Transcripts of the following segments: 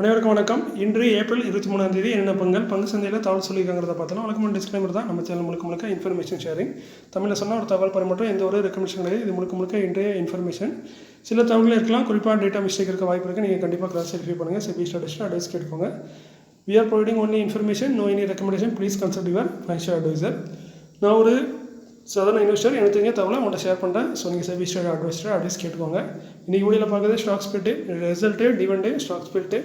அனைவருக்கும் வணக்கம். இன்று ஏப்ரல் 23ஆம் தேதி என்ன பங்கு சந்தையில் தகவல் சொல்லியிருக்காங்கிறத பார்த்தோம். வழக்கமான டிஸ்க்ளைமர் தான். நம்ம சேனல் முழுக்க இன்ஃபர்மேஷன் ஷேரிங். தமிழில் சொன்னால் ஒரு தகவல் பரிமாற்றம், எந்த ஒரு ரெக்கமெண்டேஷன் கிடையாது. இது முழுக்க இன்றைய இன்ஃபர்மேஷன். சில தகவல்கள் இருக்கலாம், குறிப்பாக டேட்டா மிஸ்டேக் இருக்க வாய்ப்பு இருக்குது. நீங்கள் கண்டிப்பாக கிராஸ் வெரிஃபை பண்ணுங்கள். செபி ஸ்டாட்டிஸ்டிக்ஸ் அட்வைஸ் கேட்டுக்கோங்க. We are providing only information, no any recommendation. Please consult your financial advisor. நான் ஒரு சாதாரண இன்வெஸ்டர், எனக்கு தெரிஞ்ச தகவலை உங்கள்கிட்ட ஷேர் பண்ணுறேன். ஸோ நீங்கள் செபி அட்வைஸ் கேட்டுக்கோங்க. இன்றைக்கி வீடியோவில் பார்க்குறது stock split, result, dividend, stock split,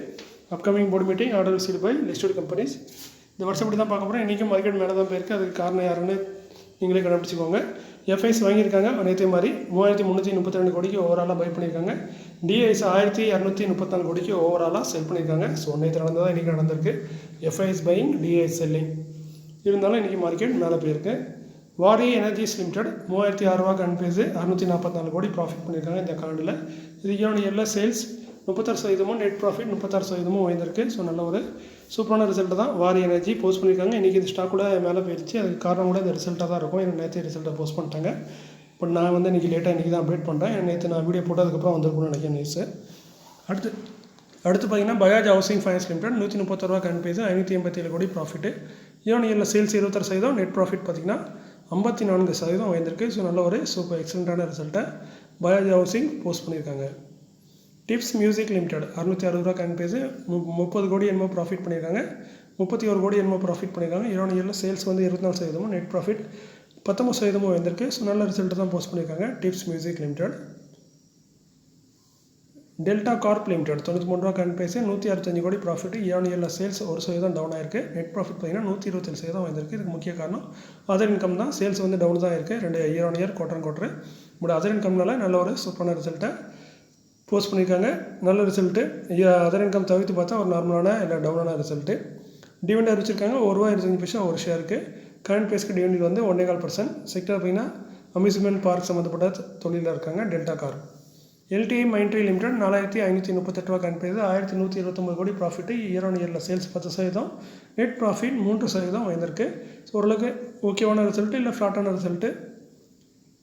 upcoming board meeting, order received by listed companies. இந்த வருஷம் இப்படி தான் பார்க்க போகிறோம். இன்றைக்கும் மார்க்கெட் மேலே தான் போயிருக்கு. அதுக்கு காரணம் யாருன்னு நீங்களே கண்டுபிடிச்சிக்கோங்க. எஃப்ஐஸ் வாங்கியிருக்காங்க நேற்றே மாதிரி 3332 கோடிக்கு ஓவராலாக பை பண்ணியிருக்காங்க. டிஐஸ் 1234 கோடிக்கு ஓவராலாக செல் பண்ணியிருக்காங்க. ஸோ நேற்று நடந்ததாக இன்றைக்கி நடந்திருக்கு. FIs buying, டிஐஸ் selling. இருந்தாலும் இன்றைக்கி மார்க்கெட் மேலே போயிருக்கு. வாரி எனர்ஜிஸ் லிமிடெட் 3006 ரூபா கன்பேஸு 644 கோடி ப்ராஃபிட் பண்ணியிருக்காங்க இந்த காண்டில். இதுக்கான எல்லா சேல்ஸ் 36%, நெட் ப்ராஃபிட் 36% உயர்ந்திருக்கு. ஸோ நல்ல ஒரு சூப்பரான ரிசல்ட்டு தான் வாரி எனர்ஜி போஸ்ட் பண்ணியிருக்காங்க. இன்றைக்கி இது ஸ்டாக் கூட மேலே போயிடுச்சு. அதுக்கு காரணம் கூட இந்த ரிசல்ட்டாக தான் இருக்கும். எனக்கு நேற்று ரிசல்ட்டை போஸ்ட் பண்ணிட்டாங்க. பட் நான் இன்றைக்கி லேட்டாக இன்றைக்கி தான் அப்டேட் பண்ணுறேன். நேற்று நான் வீடியோ போட்டதுக்கப்புறம் வந்திருக்கும்னு நினைக்கிறேன் நியூஸு. அடுத்து பார்த்தீங்கன்னா பஜாஜ் ஹவுசிங் ஃபைனான்ஸ் லிமிடெட் 130 ரூபா கன்பேஸு 587 கோடி ப்ராஃபிட்டு. இயர்ல சேல்ஸ் 26%, நெட் ப்ராஃபிட் பார்த்திங்கன்னா 54% உயர்ந்திருக்கு. ஸோ நல்ல ஒரு சூப்பர் எக்ஸலண்ட்டான ரிசல்ட்டை பஜாஜ் ஹவுசிங் போஸ்ட் பண்ணியிருக்காங்க. டிப்ஸ் மியூசிக் லிமிடெட் 660 ரூபா கன்பேஸு 30 கோடி என்னமோ ப்ராஃபிட் பண்ணியிருக்காங்க. 31 கோடி என்னமோ ப்ராஃபிட் பண்ணியிருக்காங்க. இயர்ல சேல்ஸ் 24%, நெட் ப்ராஃபிட் 19% உயர்ந்திருக்கு. ஸோ நல்ல ரிசல்ட்டு தான் போஸ்ட் பண்ணியிருக்காங்க tips music limited. Delta corp limited 93 ரூபா கன்பேஸு 165 கோடி ப்ராஃபிட். இயர்ல சேல்ஸ் 1% டவுன் ஆயிருக்கு. நெட் ப்ராஃபிட் பார்த்தீங்கன்னா 127% வந்திருக்கு. இதுக்கு முக்கிய காரணம் அதர் இன்கம் தான். சேல்ஸ் டவுன் தான் இருக்குது 2 இயர் குவார்டர். பட் அதர் இன்கம்னால நல்ல ஒரு சூப்பரான ரிசல்ட்டை போஸ்ட் பண்ணியிருக்காங்க. நல்ல ரிசல்ட்டு. அதர் இன்கம் தவிர்த்து பார்த்தா ஒரு நார்மலான இல்லை டவுனான ரிசல்ட்டு. டிவிடெண்ட் அறிவிச்சிருக்காங்க ₹1.25 ஒரு ஷேருக்கு. கரண்ட் பேஸ்க்கு டிவிடெண்ட் 1.25%. செக்டர் பார்த்தீங்கன்னா அம்யூஸ்மெண்ட் பார்க் சம்மந்தப்பட்ட தொழிலில் இருக்காங்க Delta corp. LTI Mindtree limited 4538 ரூபா கரண்ட் பேஸ் 1129 கோடி ப்ராஃபிட்டு. இயர்ல சேல்ஸ் 10%, நெட் ப்ராஃபிட் 3% உயர்ந்திருக்கு. ஸோ ஓரளவுக்கு ஓகேவான ரிசல்ட்டு, இல்லை ஃப்ளாட்டான ரிசல்ட்டு.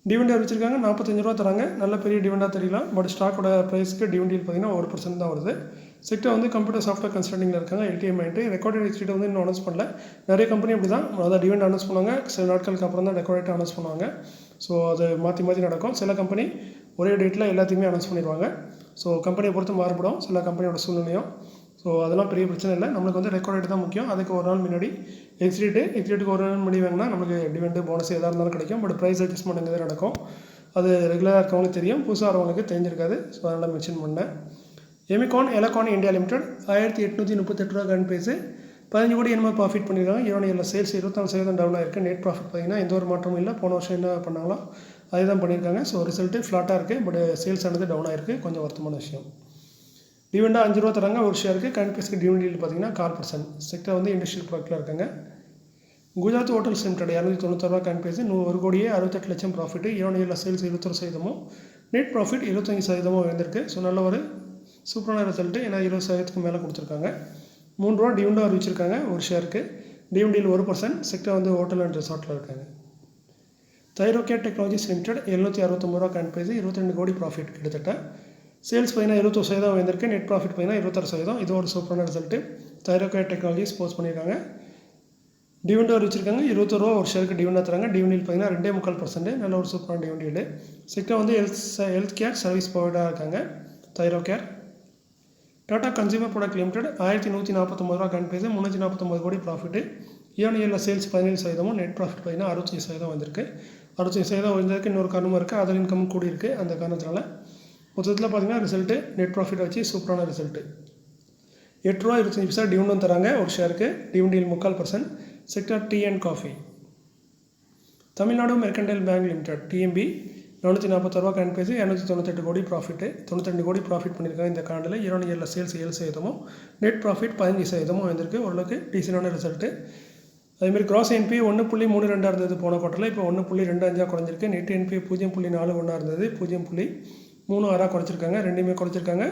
டிவிடெண்ட் அறிவிச்சிருக்காங்க 45 ரூபா தராங்க. நல்ல பெரிய டிவிடெண்டாக தெரியலாம். பட் ஸ்டாக்கோட ப்ரைஸ்க்கு டிவிடெண்ட் பார்த்தீங்கன்னா 1% தான் வருது. செக்டர் கம்ப்யூட்டர் சாஃப்ட்வேர் கன்சல்டிங்கில் இருக்காங்க. எல்டிஐ மைண்ட்ரி ரெக்கார்டட் எக்ஸ்டேட் இன்னும் அனௌன்ஸ் பண்ணல. நிறைய கம்பெனி அப்படி தான், அதாவது டிவிடெண்ட் அனௌன்ஸ் பண்ணுவாங்க, சில நாட்களுக்கு அப்புறம் தான் ரெக்கார்டேட் அனௌன்ஸ் பண்ணுவாங்க. ஸோ அது மாற்றி நடக்கும். சில கம்பெனி ஒரே டேட்டில் எல்லாத்தையுமே அனௌன்ஸ் பண்ணிடுவாங்க. ஸோ கம்பெனியை பொறுத்து மாறுபடும் சில கம்பெனியோட சூழ்நிலையும். ஸோ அதெல்லாம் பெரிய பிரச்சனை இல்லை. நம்மளுக்கு ரெக்கார்டேட் தான் முக்கியம். அதுக்கு ஒரு நாள் முன்னாடி எக்ஸ்டேட்டுக்கு ஒரு நாள் முன்னாடி வாங்கினா நமக்கு டிவிடெண்ட் போனஸ் எதாக இருந்தாலும் கிடைக்கும். பட் ப்ரைஸ் அட்ஜஸ்ட்மெண்ட் எங்கே நடக்கும், அது ரெகுலராக இருக்கவங்களுக்கு தெரியும், புதுசாக வரவங்களுக்கு தெரிஞ்சிருக்காது. ஸோ அதனால் மென்ஷன் பண்ணேன். எலக்ட்ரான் இந்தியா லிமிடெட் 1838 ரூபா கரண்ட் பேஸு 15 கோடி என்னமோ ப்ராஃபிட் பண்ணியிருக்காங்க. இயர்ல சேல்ஸ் 24% டவுன் ஆயிருக்கு. நெட் ப்ராஃபிட் பார்த்தீங்கன்னா எந்த ஒரு மாற்றமும் இல்லை. போன வருஷம் என்ன பண்ணாங்களோ அதே தான் பண்ணியிருக்காங்க. ஸோ ரிசல்ட்டு ஃப்ளாட்டாக இருக்குது. பட் சேல்ஸ் ஆனது டவுன் ஆயிருக்கு. கொஞ்சம் வருத்தமான விஷயம். டிவிடெண்டாக 5 ரூபா தராங்க ஒரு ஷேருக்கு. கரண்ட் பேஸ்க்கு டிவிடெண்ட் பார்த்தீங்கன்னா 4%. செக்டர் இண்டஸ்ட்ரியல் ப்ராடக்ட்டில் இருக்காங்க. குஜராத் ஹோட்டல்ஸ் லிமிடெட் 290 ரூபா கரண்ட் பேஸு 1 கோடியே 68 லட்சம் ப்ராஃபிட்டு. இயர்ல சேல்ஸ் 21%, நெட் ப்ராஃபிட் 25% உயர்ந்திருக்கு. ஸோ நல்ல ஒரு சூப்பரான ரிசல்ட்டு. ஏன்னா 20%க்கு மேலே கொடுத்துருக்காங்க. 3 ரூபா டிவிடெண்ட் அறிவிச்சிருக்காங்க ஒரு ஷேருக்கு. டிவிடெண்ட் 1%. செக்டர் ஹோட்டல் அண்ட் ரிசார்ட்டில் இருக்காங்க. தைரோகேர் டெக்னாலஜிஸ் லிமிடெட் 769 ரூபா கரண்ட் பேஸு 22 கோடி ப்ராஃபிட். கிட்டத்தட்ட சேல்ஸ் பார்த்தீங்கன்னா 21% உயர்ந்திருக்கு. நெட் ப்ராஃபிட் பார்த்தீங்கன்னா 26%. இது ஒரு சூப்பரான ரிசல்ட்டு. தைரோகேர் டெக்னாலஜிஸ் போஸ்ட் பண்ணியிருக்காங்க. டிவிடெண்ட் அறிவிச்சிருக்காங்க 21 ரூபா ஒரு ஷேருக்கு டிவிடெண்ட் தராங்க. டிவிடெண்ட் பார்த்தீங்கன்னா 2.25%. நல்ல ஒரு சூப்பரான dividend. Sector health care service ப்ரொவைடராக இருக்காங்க Thyrocare. Tata consumer product limited 1149 ரூபா கரண்ட் பேஸு 349 கோடி ப்ராஃபிட்டு. இயர்ல சேல்ஸ் 17%, நெட் ப்ராஃபிட் பார்த்தீங்கன்னா 65% வந்திருக்கு. 65% வந்திருக்கு. இன்னொரு காரணமும் இருக்குது, அதர் இன்கம் கூடி இருக்குது. அந்த காரணத்தினால மொத்தத்தில் பார்த்தீங்கன்னா ரிசல்ட்டு நெட் ப்ராஃபிட் வச்சு சூப்பரான ரிசல்ட்டு. 8 ரூபா 25 டிவிடெண்ட் தராங்க ஒரு ஷேருக்கு. Dividend 3.25%. Sector tea and coffee. Tamil Nadu mercantile bank limited TMB 446 ரூபா கரண்ட் பேஸு 298 கோடி ப்ராஃபிட்டு. 92 கோடி ப்ராஃபிட் பண்ணியிருக்காங்க இந்த காண்டில். இயர்ல சேல்ஸ் 7%, நெட் ப்ராஃபிட் 15% வந்திருக்கு. ஓரளவுக்கு டீசெண்டான ரிசல்ட்டு. அதேமாதிரி கிராஸ் என்பி 1.32 இருந்தது போன குவார்ட்டரில். இப்போ 1.25 குறைஞ்சிருக்கு. நெட் என்பி 0.41 இருந்தது 0.36 குறைச்சிருக்காங்க. ரெண்டுமே குறைச்சிருக்காங்க.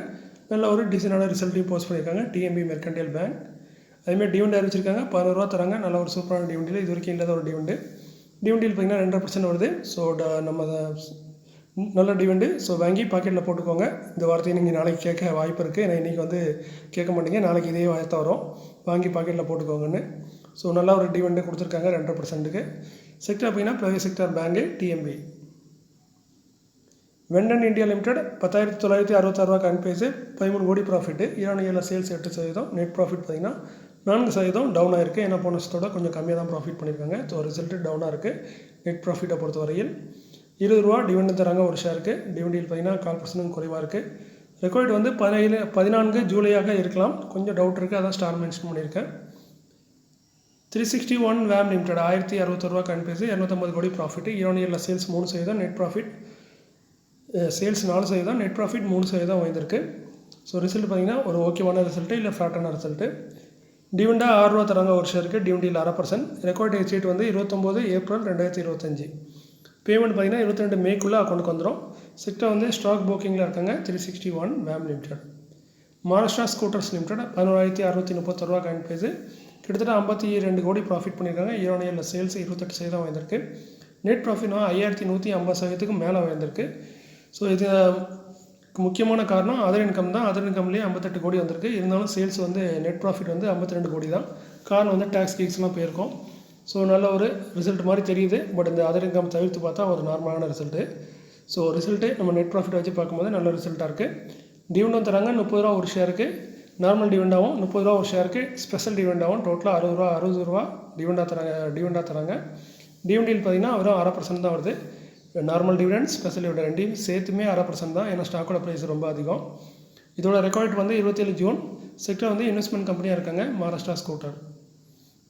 நல்ல ஒரு டீசெண்டான ரிசல்ட்டையும் போஸ்ட் பண்ணியிருக்காங்க டிஎம்பி மெர்கன்டைல் பேங்க். அதேமாதிரி டிவிடெண்ட் அறிவிச்சிருக்காங்க 11 ரூபா தராங்க. நல்ல ஒரு சூப்பரான டிவிடெண்ட். இது வரைக்கும் இல்லாத ஒரு டிவிடெண்ட் பார்த்தீங்கன்னா 2% வருது. ஸோ நம்ம நல்ல டிவிடெண்டு. ஸோ வாங்கி பாக்கெட்டில் போட்டுக்கோங்க. இந்த வார்த்தையை நீங்கள் நாளைக்கு கேட்க வாய்ப்பு இருக்குது. ஏன்னா இன்றைக்கி வந்து கேட்க மாட்டீங்க, நாளைக்கு இதே வார்த்தை வரும், வாங்கி பாக்கெட்டில் போட்டுக்கோங்கன்னு. ஸோ நல்லா ஒரு டிவிடெண்டு கொடுத்துருக்காங்க 2.5%. செக்டர் அப்படின்னா private sector bank TMB. Wendt India limited 10,966 current price, 13 கோடி profit. Year sales 8%, net profit பார்த்திங்கன்னா 4% டவுன் ஆயிருக்கு. ஏன்னா போன வருஷத்தோட கொஞ்சம் கம்மியாக தான் ப்ராஃபிட் பண்ணியிருக்காங்க. ஸோ ரிசல்ட்டு டவுனாக இருக்குது. நெட் ப்ராஃபிட்டை பொறுத்த வரையில் ₹20 டிவிடெண்ட் தராங்க ஒரு ஷேருக்கு. டிவிடெண்ட் பார்த்திங்கன்னா 4% குறைவாக இருக்குது. ரெக்கார்டு வந்து 14 ஜூலையாக இருக்கலாம், கொஞ்சம் டவுட் இருக்குது, அதான் ஸ்டார் மென்ஷன் பண்ணியிருக்கேன். 361 வேம் லிமிடெட் ₹1061 கரண்ட் ப்ரைஸ், 250 கோடி profit. Year sales 3%, net profit sales 4%, net profit 3% வந்திருக்கு. ஸோ ரிசல்ட் பார்த்திங்கன்னா ஒரு ஓகேவான ரிசல்ட்டு, இல்லை ஃப்ளாட்டான ரிசல்ட்டு. டிவிடெண்டாக ₹6 தராங்க ஒரு ஷேருக்கு. டிவிடெண்டில் 1/2%. ரெக்கார்ட் டேட் வந்து 29 ஏப்ரல் 2025. பேமெண்ட் பார்த்திங்கன்னா 22 மேக்குள்ளே அக்கௌண்ட்டுக்கு வந்துடும். செக்டர் வந்து ஸ்டாக் புக்கிங்கில் இருக்காங்க. 361 வேம் limited. Maharashtra scooters limited 11,631 current price, கிட்டத்தட்ட 52 கோடி ப்ராஃபிட் பண்ணியிருக்காங்க. இயர் சேல்ஸ் 28% வந்திருக்கு. நெட் ப்ராஃபிட் 5,150%க்கு மேலே வந்திருக்கு. ஸோ இது முக்கியமான காரணம் அதர் இன்கம் தான். அதர் இன்கம்லேயே 58 கோடி வந்திருக்கு. இருந்தாலும் சேல்ஸ் வந்து நெட் ப்ராஃபிட் வந்து 52 கோடி தான். காரணம் வந்து டேக்ஸ் கீக்ஸ்லாம் போயிருக்கோம். ஸோ நல்ல ஒரு ரிசல்ட் மாதிரி தெரியுது. பட் இந்த அதர் இன்கம் தவிர்த்து பார்த்தா ஒரு நார்மலான ரிசல்ட்டு. ஸோ ரிசல்ட்டு நம்ம நெட் ப்ராஃபிட் வச்சு பார்க்கும்போது நல்ல ரிசல்ட்டாக இருக்குது. டிவிடெண்ட் தராங்க ₹30 ஒரு ஷேருக்கு. நார்மல் டிவிடெண்டாகவும் ₹30 ஒரு ஷேருக்கு, ஸ்பெஷல் டிவிடெண்டாகவும் டோட்டலாக ₹60 டிவிடெண்டாக தராங்க. டிவிடெண்ட் பார்த்திங்கன்னா வெறும் 1/2% தான் வருது. நார்மல் டிவிடெண்ட், ஸ்பெஷல் டிவிடெண்ட் ரெண்டையும் சேர்த்துமே 1/2% தான். ஏன்னா ஸ்டாக்கோட ப்ரைஸ் ரொம்ப அதிகம். இதோட ரெக்கார்ட் வந்து 27 ஜூன். செக்டர் வந்து இன்வெஸ்ட்மெண்ட் கம்பெனியாக இருக்காங்க. Maharashtra scooter.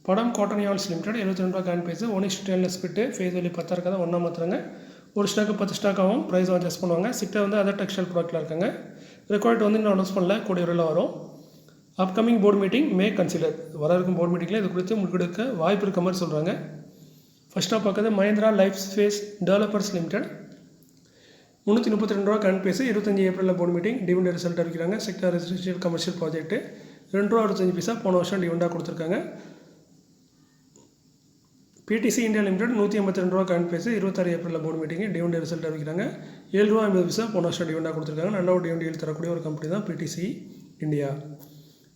Padam cotton yarns limited ₹72 current price, 1:10 split. Face value 10 இருக்காது, ஒன்றா மாற்றுறாங்க. ஒரு ஸ்டாக்கு 10 ஸ்டாக் ஆகும். ப்ரைஸ் அட்ஜஸ்ட் பண்ணுவாங்க. செக்டர் வந்து அதர் டெக்ஸ்டைல் ப்ராடக்ட்டில் இருக்காங்க. ரெக்கார்ட் வந்து இன்னும் அனௌன்ஸ் பண்ணல, கூடிய விரைவில் வரும். Upcoming board meeting may consider. வர இருக்கும் போர்டு மீட்டிங்கில் இது குறித்து முடிவெடுக்க வாய்ப்பு இருக்க மாதிரி சொல்கிறாங்க. ஃபஸ்ட்டாக பார்க்குறது Mahindra life space developers limited ₹332 current price, 25 ஏப்ரலில் போர்டு மீட்டிங். டிவிடெண்ட் ரிசல்ட் அறிவிக்கிறாங்க. செக்டர் ரெசிடென்ஷியல் கமர்ஷியல் ப்ராஜெக்ட்டு ₹2.65 போன வருஷம் டிவிடெண்டாக கொடுத்துருக்காங்க. PTC India limited ₹182 current price, 26 ஏப்ரலில் போர்டு மீட்டிங். டிவிடெண்ட் ரிசல்ட் அறிவிக்கிறாங்க. ₹7.50 போன வருஷம் டிவிடெண்டாக கொடுத்துருக்காங்க. நல்ல ஒரு டிவிடெண்ட் தரக்கூடிய ஒரு கம்பெனி தான் BDC India.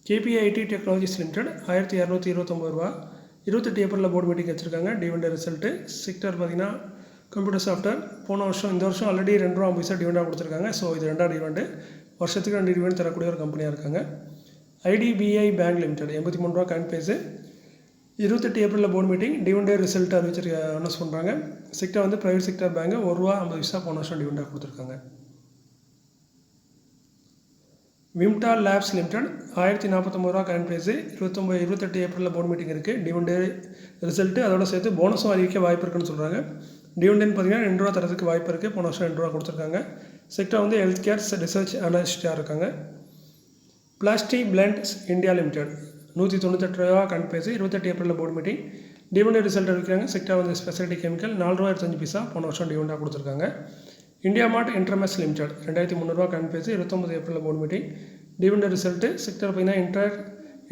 KPIT technologies limited ₹1229, 28 ஏப்ரலில் போர்டு மீட்டிங் வச்சுருக்காங்க. Dividend result. செக்டர் பார்த்திங்கன்னா கம்ப்யூட்டர் சாஃப்ட்வேர். போன வருஷம் இந்த வருஷம் ஆல்ரெடி ₹2.50 டிவிடெண்டாக கொடுத்துருக்காங்க. ஸோ இது 2ஆவது டிவிடெண்ட். வருஷத்துக்கு 2 டிவிடெண்ட் தரக்கூடிய ஒரு கம்பெனியாக இருக்காங்க. IDBI bank limited ₹83 current price, 28 ஏப்ரலில் board meeting. Dividend result announce பண்ணுறாங்க. செக்டர் வந்து ப்ரைவேட் செக்டர் பேங்கு ₹1.50 போன வருஷம் டிவிடெண்டாக கொடுத்துருக்காங்க. Vimta labs limited ₹1049 current price, 28 ஏப்ரலில் போர்டு மீட்டிங் இருக்குது. டிவிடெண்ட் ரிசல்ட்டு அதோட சேர்த்து போனஸும் அறிவிக்க வாய்ப்பு இருக்குன்னு சொல்கிறாங்க. டிவிடெண்ட் பார்த்திங்கன்னா ₹2 தரதுக்கு வாய்ப்பு இருக்குது. போன வருஷம் ₹2 கொடுத்துருக்காங்க. செக்டர் வந்து ஹெல்த் கேர் ரிசர்ச் அனலிஸ்டாக இருக்காங்க. Plastic blends India limited ₹198 current price, 28 ஏப்ரலில் போர்டு மீட்டிங். டிவிடெண்ட் ரிசல்ட் அறிவிக்கிறாங்க. செக்டர் வந்து ஸ்பெஷாலிட்டி கெமிக்கல் ₹4.25 போன வருஷம் டிவிடெண்டாக கொடுத்துருக்காங்க. IndiaMART Intermesh limited ₹2300 current price, 29 ஏப்ரலில் board meeting. Dividend result. Sector பார்த்திங்கன்னா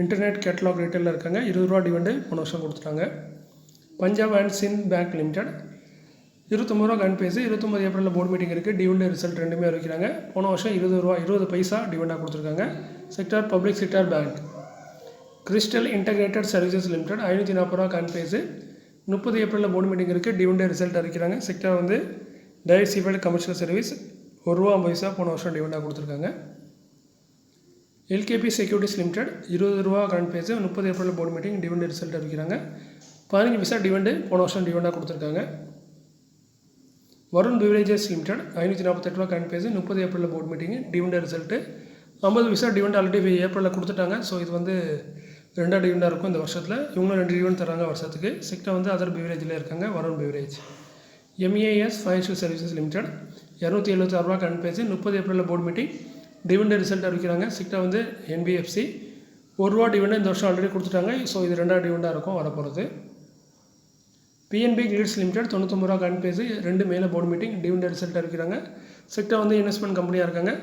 இன்டர்நெட் கேட்டலாக் ரீட்டெயிலில் இருக்காங்க. ₹20 டிவிடெண்ட் போன வருஷம் கொடுத்துட்டாங்க. Punjab and Sind bank limited ₹29 current price, 29 ஏப்ரலில் போர்டு மீட்டிங் இருக்குது. டிவிடெண்ட் ரிசல்ட் ரெண்டுமே அறிவிக்கிறாங்க. போன வருஷம் ₹20 பைசா டிவிடெண்டாக கொடுத்துருக்காங்க. Sector public sector bank. Crystal integrated services limited ₹540 current price, 30 ஏப்ரலில் போர்டு மீட்டிங் இருக்குது. டிவிடெண்ட் ரிசல்ட் அறிவிக்கிறாங்க. செக்டர் வந்து டைவர்சிஃபைடு கமர்ஷியல் சர்வீஸ் ₹1.50 போன வருஷம் டிவிடெண்டாக கொடுத்துருக்காங்க. LKP securities limited ₹20 current price, 30 ஏப்ரலில் போர்டு மீட்டிங். டிவிடெண்ட் ரிசல்ட் அறிவிக்கிறாங்க. 15 பைசா டிவிடெண்ட் போன வருஷம் டிவிடெண்டாக கொடுத்துருக்காங்க. Varun beverages limited ₹548 current price, 30 ஏப்ரலில் board meeting. Dividend result 50 paisa dividend already ஏப்ரலில் கொடுத்துட்டாங்க. ஸோ இது வந்து 2ஆவது டிவிடெண்டாக இருக்கும் இந்த வருஷத்தில். இவங்களும் 2 டிவிடெண்ட் தராங்க வருஷத்துக்கு. செக்டர் வந்து அதர் பிவரேஜில் இருக்காங்க. Varun beverage. MAS financial services limited ₹276 current price, 30 ஏப்ரலில் போர்டு மீட்டிங். டிவிடெண்ட் ரிசல்ட் அறிவிக்கிறாங்க. செக்டர் வந்து என்பிஎஃப்சி ₹1 டிவிடெண்ட் இந்த வருஷம் ஆல்ரெடி கொடுத்துட்டாங்க. ஸோ இது 2ஆவது டிவிடெண்டாக இருக்கும் வரப்போகிறது. PNB gilts limited ₹99 current price, 2 மேலே போர்டு மீட்டிங். டிவிடெண்ட் ரிசல்ட் அறிவிக்கிறாங்க. செக்டர் வந்து இன்வெஸ்ட்மெண்ட் கம்பெனியாக இருக்காங்க.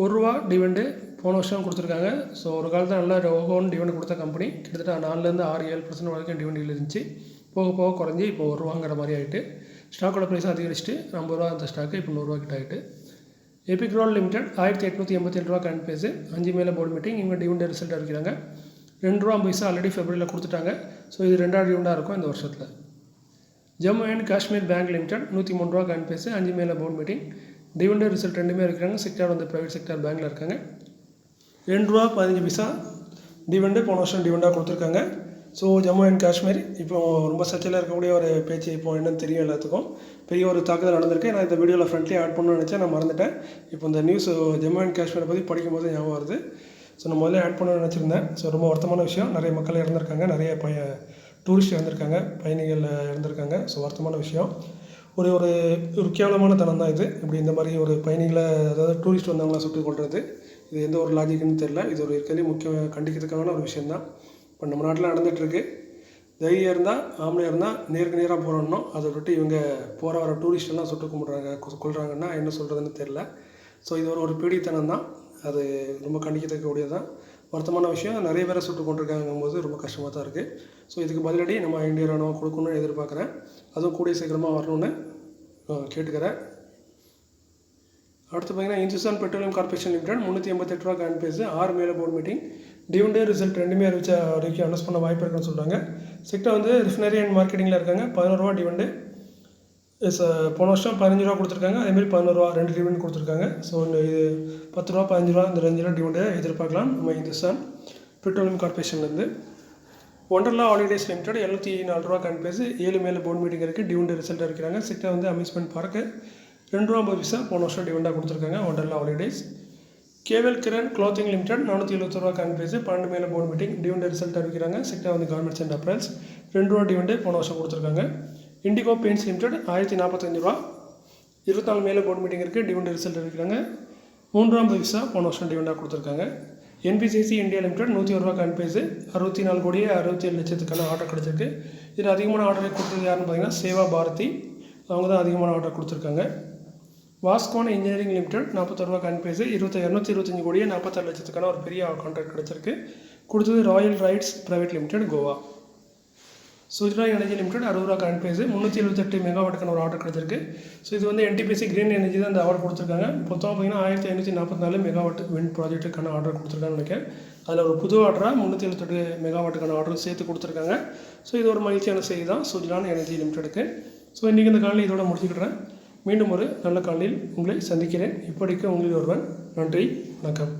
₹1 டிவிடெண்டு போன வருஷம் கொடுத்துருக்காங்க. ஸோ ஒரு காலத்தில் நல்லா ஓகோன்னு டிவிடெண்ட் கொடுத்த கம்பெனி. கிட்டத்தட்ட 4-6-7% வரைக்கும் டிவிடெண்ட் இருந்துச்சு. போக போக குறைஞ்சி இப்போ ₹1ங்கிற மாதிரி ஆகிட்டு. ஸ்டாக்கோட ப்ரைஸும் அதிகரிச்சுட்டு 50 ரூபா அந்த ஸ்டாக்கு இப்போ 100 ரூபா கிட்ட ஆகிட்டு. எபிக் ரோல் லிமிடெட் 1887 ரூபா கரண்ட் ப்ரைஸு 5 மேலே போர்டு மீட்டிங். இவங்க டிவிடெண்ட் ரிசல்ட் அறிவிக்கிறாங்க. 2 ரூபா 50 பைசா ஆல்ரெடி ஃபெப்ரவரியில் கொடுத்துட்டாங்க. ஸோ இது 2வது டிவிடெண்டாக இருக்கும் இந்த வருஷத்தில். Jammu and Kashmir bank limited 103 ரூபா கரண்ட் ப்ரைஸு 5 மேலே போர்டு மீட்டிங். டிவிடெண்ட் ரிசல்ட் ரெண்டுமே இருக்கிறாங்க. செக்டார் வந்து ப்ரைவேட் செக்டார் பேங்க்கில் இருக்காங்க. 2 ரூபா 15 பைசா டிவிடெண்டு போன வருஷம் டிவிடெண்டாக கொடுத்துருக்காங்க. ஸோ ஜம்மு அண்ட் காஷ்மீர் இப்போ ரொம்ப சர்ச்சையில் இருக்கக்கூடிய ஒரு பேச்சு இப்போ என்னன்னு தெரியும் எல்லாத்துக்கும். பெரிய ஒரு தாக்குதல் நடந்திருக்கு. நான் இந்த வீடியோவில் ஃப்ரண்ட்லேயே ஆட் பண்ணணும்னு நினச்சேன், நான் மறந்துட்டேன். இப்போ இந்த நியூஸ் ஜம்மு அண்ட் காஷ்மீரை பற்றி படிக்கும்போது ஞாபகம் வருது. ஸோ நான் முதல்ல ஆட் பண்ணணும்னு நினச்சிருந்தேன். ஸோ ரொம்ப வருத்தமான விஷயம். நிறைய மக்கள் இறந்துருக்காங்க, நிறைய டூரிஸ்ட் இறந்துருக்காங்க, பயணிகள் இறந்துருக்காங்க. ஸோ வருத்தமான விஷயம். ஒரு கேவலமான தனம் தான் இது. இப்படி இந்த மாதிரி ஒரு பயணிகளை, அதாவது டூரிஸ்ட் வந்தவங்களாம் சுட்டுக் கொள்வது, இது எந்த ஒரு லாஜிக்குன்னு தெரியல. இது ஒரு இருக்கிறதே முக்கிய கண்டிக்கிறதுக்கான ஒரு விஷயந்தான். இப்போ நம்ம நாட்டில் நடந்துகிட்ருக்கு. தைரியம் இருந்தால், ஆம்பளையாக இருந்தால் நேருக்கு நேராக போராடணும். அதை விட்டு இவங்க போகிற வர டூரிஸ்டெல்லாம் சுட்டு கும்பிட்றாங்க, கொள்கிறாங்கன்னா என்ன சொல்கிறதுன்னு தெரில. ஸோ இது ஒரு பீடித்தனம் தான். அது ரொம்ப கண்டிக்கத்தக்கக்கூடியது தான். வருத்தமான விஷயம். நிறைய பேரை சுட்டு கொண்டிருக்காங்கும்போது ரொம்ப கஷ்டமாக தான் இருக்குது. ஸோ இதுக்கு பதிலடி நம்ம இந்திய ராணுவம் கொடுக்கணும்னு எதிர்பார்க்குறேன். அதுவும் கூடிய சீக்கிரமாக வரணும்னு கேட்டுக்கிறேன். அடுத்து பார்த்தீங்கன்னா இந்துஸ்தான் பெட்ரோலியம் கார்பரேஷன் லிமிடெட் 388 ரூபா கரண்ட் ப்ரைஸு 6 மேலே போர்டு மீட்டிங். டிவிடெண்ட் ரிசல்ட் ரெண்டுமே அறிவிக்க அனௌன்ஸ் பண்ண வாய்ப்பு இருக்குன்னு சொல்கிறாங்க. செக்டார் வந்து ரிஃபைனரி அண்ட் மார்க்கெட்டிங்கில் இருக்காங்க. 11 ரூபா டிவிடெண்டு. போன வருஷம் 15 ரூபா கொடுத்துருக்காங்க. அதேமாதிரி 11 ரூபா 2 டிவிடெண்ட் கொடுத்துருக்காங்க. ஸோ இது 10 ரூபா 15 ரூபா இந்த ரேஞ்சில் டிவிடெண்ட் எதிர்பார்க்கலாம் நம்ம இந்துஸ்தான் பெட்ரோலியம் கார்பரேஷன்லேருந்து. ஒண்டர்லா ஹாலிடேஸ் லிமிடெட் 74 ரூபா கரண்ட் ப்ரைஸு 7 மேலே போர்டு மீட்டிங் இருக்குது. டிவிடெண்ட் ரிசல்ட் இருக்கிறாங்க. செக்டார் வந்து அம்யூஸ்மெண்ட் பார்க்கு 2 ரூபா 50 பைசா போன வருஷம் டிவிடெண்டாக கொடுத்துருக்காங்க Wonderla holidays. Kewal Kiran clothing limited 470 ரூபா கரண்ட் ப்ரைஸு 12 மேலே போர்டு மீட்டிங். டிவிடெண்ட் ரிசல்ட் அறிவிக்கிறாங்க. செக்டார் வந்து கவர்மெண்ட்ஸ் அண்ட் அப்ரல்ஸ் 2 ரூபா டிவிடெண்ட் போன வருஷம் கொடுத்துருக்காங்க. இண்டிகோ பெயிண்ட்ஸ் லிமிடெட் 1045 ரூபா 24 மேலே போர்டு மீட்டிங் இருக்குது. டிவிடெண்ட் ரிசல்ட் அறிவிக்கிறாங்க. 3 ரூபா 50 பைசா போன வருஷம் டிவிடெண்டாக கொடுத்துருக்காங்க. என்பிசிசி இந்தியா லிமிடெட் 101 ரூபா கரண்ட் ப்ரைஸு 64 கோடியே 67 லட்சத்துக்கான ஆர்டர் கிடச்சிருக்கு. இதில் அதிகமான ஆர்டரை கொடுத்தது யாருன்னு பார்த்தீங்கன்னா சேவா பாரதி, அவங்க தான் அதிகமான ஆர்டர் கொடுத்துருக்காங்க. வாஸ்கான் இன்ஜினியரிங் லிமிடெட் 41 ரூபா கரண்ட் ப்ரைஸு 225 கோடியே 46 லட்சத்துக்கான ஒரு பெரிய கான்ட்ராக்ட் கிடச்சிருக்கு. கொடுத்தது royal rights private limited Goa. Suzlon energy limited 60 ரூபா கரண்ட் ப்ரைஸு 378 மெகாவாட்டுக்கான ஒரு ஆர்டர் கிடச்சிருக்கு. ஸோ இது வந்து என்டிபிசி கிரீன் எனர்ஜி தான் இந்த ஆர்டர் கொடுத்துருக்காங்க. மொத்தமாக பார்த்தீங்கன்னா 1544 மெகாவாட் விண்ட் ப்ராஜெக்ட்டுக்கான ஆர்டர் கொடுத்துருக்காங்கன்னு நினைக்கிறேன். அதில் ஒரு புது ஆர்டராக 378 மெகாவாட்டுக்கான ஆர்டர் சேர்த்து கொடுத்துருக்காங்க. ஸோ இது ஒரு மகிழ்ச்சியான செய்தி தான் சுஜ்லான் எனர்ஜி லிமிடெடுக்கு. ஸோ இன்றைக்கி இந்த காலையில் இதோட முடிச்சுக்கிட்டுறேன். மீண்டும் ஒரு நல்ல காலையில் உங்களை சந்திக்கிறேன். இப்படிக்கு உங்களில் ஒருவன். நன்றி, வணக்கம்.